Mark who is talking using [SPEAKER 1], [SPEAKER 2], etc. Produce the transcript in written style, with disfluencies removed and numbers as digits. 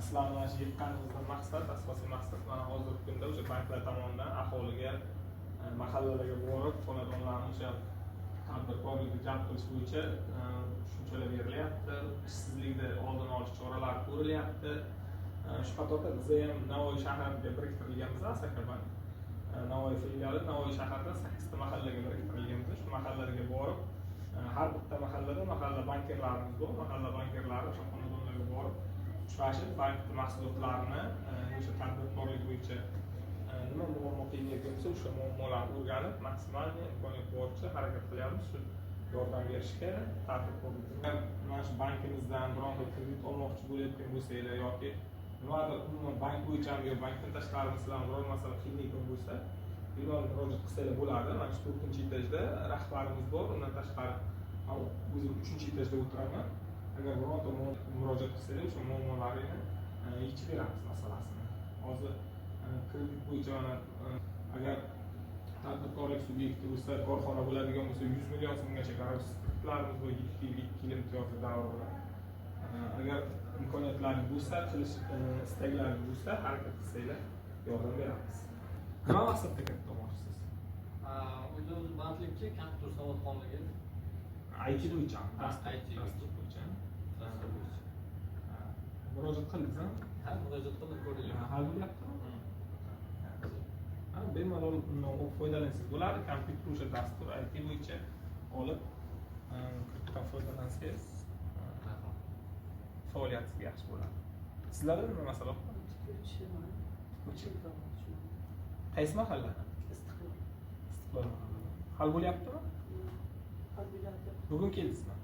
[SPEAKER 1] sizlarni mana shu yiqqanimizdan maqsad, asosiy maqsad mana hozirgi kunda o'sha banklar tomonidan aholiga mahallalarga borib xonadonlarni o'sha tadbirkorlikni jalb qilish bo'yicha tushunchalar berilyapti, ishsizlikni oldini olish choralari ko'rilyapti. Shu qatorda biz ham Navoiy shahriga biriktirilganmiz, Asaka bank. Navoiy filiali Navoiy shahrida 8 ta mahallaga biriktirilganmiz. Shu mahallalarga borib, har bitta mahallada mahalla bankerlarimiz bor. Mahalla bankerlari o'sha xonadonlarga borib, uchrashib, bank mahsulotlarini o'sha tadbirkorlik bo'yicha nima muammo qiynayotgan bo'lsa, o'sha muammolarni o'rganib, maksimal imkoniyat boricha harakat qilyapmiz shu yordam berishga. Tadbirkorlikda mana shu bankimizdan bironta kredit olmoqchi bo'layotgan bo'lsanglar yoki nimadir umuman bank bo'yicha ham yo bankdan tashqari sizlarni biror masala qiynayotgan bo'lsa, bemalol murojaat qilsanglar bo'ladi. Mana shu 4-etajda rahbarimiz bor, undan tashqari o'zim 3-etajda o'tiraman. Agar bironta murojaat qilsanglar, o'sha muammolaringni yechib beramiz masalasini. Hozir kredit bo'yicha mana agar tadbirkorlik subyekti bo'lsa, korxona bo'ladigan bo'lsa 100 million so'mgacha garantiyamiz bor, 2 yil imtiyozli davr bilan. Agar imkoniyatlaringiz bo'lsa, qilish istaklaringiz bo'lsa, harakat qilsanglar yordam beramiz. Nima maqsadda katta olmoqchisiz?
[SPEAKER 2] O'zimiz bandlikka kompyuter savodxonligi.
[SPEAKER 1] IT bo'yicha,
[SPEAKER 2] IT
[SPEAKER 1] bo'yicha.
[SPEAKER 2] bo'yicha.
[SPEAKER 1] Murojaat qildingizmi?
[SPEAKER 2] Ha, murojaat qilib ko'rilgan.
[SPEAKER 1] Hal bo'lyaptimi? Bemalol foydalansangiz bo'ladi. Kompyuter o'sha dastur IT bo'yicha olib, ko'pdan foydalansangiz faoliyatingiz yaxshi bo'ladi. Sizlarda nima masala bor? Qaysi mahalla? Istiqlol. Hal bo'lyaptimi?
[SPEAKER 3] Hal bo'lyapti.
[SPEAKER 1] Bugun keldingizmi?